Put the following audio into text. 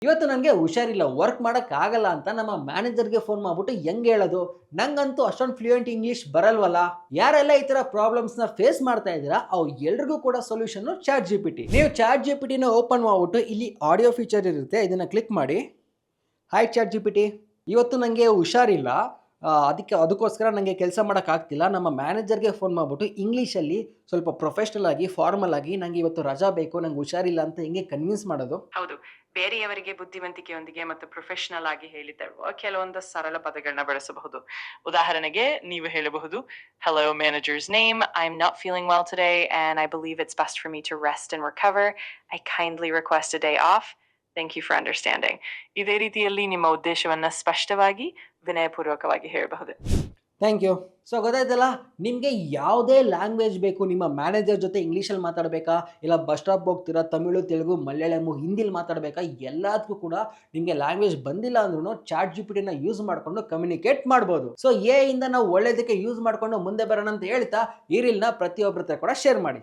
ಇವತ್ತು ನನಗೆ ಹುಷಾರಿಲ್ಲ, ವರ್ಕ್ ಆಗಲ್ಲ ಅಂತ ನಮ್ಮ ಮ್ಯಾನೇಜರ್‌ಗೆ ಫೋನ್ ಮಾಡ್ಬಿಟ್ಟು ಹೆಂಗ್ ಹೇಳೋದು? ನಂಗಂತೂ ಅಷ್ಟೊಂದು ಫ್ಲೂಯೆಂಟ್ ಇಂಗ್ಲಿಷ್ ಬರಲ್ವಲ್ಲ. ಯಾರೆಲ್ಲ ಈ ತರ ಪ್ರಾಬ್ಲಮ್ಸ್‌ನ ಫೇಸ್ ಮಾಡ್ತಾ ಇದ್ದೀರಾ, ಎಲ್ರಿಗೂ ಕೂಡ ಸೊಲ್ಯೂಷನ್ ಚಾಟ್ ಜಿಪಿಟಿ. ನೀವು ಚಾಟ್ ಜಿಪಿಟಿನ ಓಪನ್ ಮಾಡ್ಬಿಟ್ಟು ಇಲ್ಲಿ ಆಡಿಯೋ ಫೀಚರ್ ಇರುತ್ತೆ, ಇದನ್ನ ಕ್ಲಿಕ್ ಮಾಡಿ. ಹಾಯ್ ಚಾಟ್ ಜಿಪಿಟಿ, ಇವತ್ತು ನನಗೆ ಹುಷಾರಿಲ್ಲ. ಅದಕ್ಕೋಸ್ಕರ ನನಗೆ ಕೆಲಸ ಮಾಡೋಕ್ಕಾಗ್ತಿಲ್ಲ. ನಮ್ಮ ಮ್ಯಾನೇಜರ್‌ಗೆ ಫೋನ್ ಮಾಡ್ಬಿಟ್ಟು ಇಂಗ್ಲೀಷಲ್ಲಿ ಸ್ವಲ್ಪ ಪ್ರೊಫೆಷನಲ್ ಆಗಿ, ಫಾರ್ಮಲ್ ಆಗಿ ನಂಗೆ ಇವತ್ತು ರಜಾ ಬೇಕು, ನಂಗೆ ಹುಷಾರಿಲ್ಲ ಅಂತ ಹೆಂಗೆ ಕನ್ವಿನ್ಸ್ ಮಾಡೋದು? ಹೌದು. ಬೇರೆಯವರಿಗೆ ಬುದ್ಧಿವಂತಿಕೆಯೊಂದಿಗೆ ಮತ್ತು ಪ್ರೊಫೆಷನಲ್ ಆಗಿ ಹೇಳಿತರುವ ಕೆಲವೊಂದು ಸರಳ ಪದಗಳನ್ನ ಬಳಸಬಹುದು. ಉದಾಹರಣೆಗೆ ನೀವು ಹೇಳಬಹುದು, "Hello, manager's name. I'm not feeling well today and I believe it's best for me to rest and recover. I kindly request a day off. Thank you for understanding." ಇದೇ ರೀತಿಯಲ್ಲಿ ನಿಮ್ಮ ಉದ್ದೇಶವನ್ನ ಸ್ಪಷ್ಟವಾಗಿ, ವಿನಯಪೂರ್ವಕವಾಗಿ ಹೇಳಬಹುದು. Thank you. ಸೊ ಗೊತ್ತಾಯ್ತಲ್ಲ, ನಿಮಗೆ ಯಾವುದೇ language ಬೇಕು, ನಿಮ್ಮ ಮ್ಯಾನೇಜರ್ ಜೊತೆ ಇಂಗ್ಲೀಷಲ್ಲಿ ಮಾತಾಡಬೇಕಾ, ಇಲ್ಲ ಬಸ್ ಸ್ಟಾಪ್ ಹೋಗ್ತೀರಾ ತಮಿಳು, ತೆಲುಗು, ಮಲಯಾಳಮು, ಹಿಂದಿಲಿ ಮಾತಾಡಬೇಕಾ, ಎಲ್ಲದಕ್ಕೂ ಕೂಡ ನಿಮಗೆ ಲ್ಯಾಂಗ್ವೇಜ್ ಬಂದಿಲ್ಲ ಅಂದ್ರೂ ಚಾಟ್ ಜಿಪಿಟಿನ ಯೂಸ್ ಮಾಡಿಕೊಂಡು ಕಮ್ಯುನಿಕೇಟ್ ಮಾಡ್ಬೋದು. ಸೊ ಎ ಇಂದ ನಾವು ಒಳ್ಳೇದಕ್ಕೆ ಯೂಸ್ ಮಾಡಿಕೊಂಡು ಮುಂದೆ ಬರೋಣ ಅಂತ ಹೇಳ್ತಾ ಈ ರೀಲ್ನ ಪ್ರತಿಯೊಬ್ಬರ ಹತ್ರ ಕೂಡ ಶೇರ್ ಮಾಡಿ.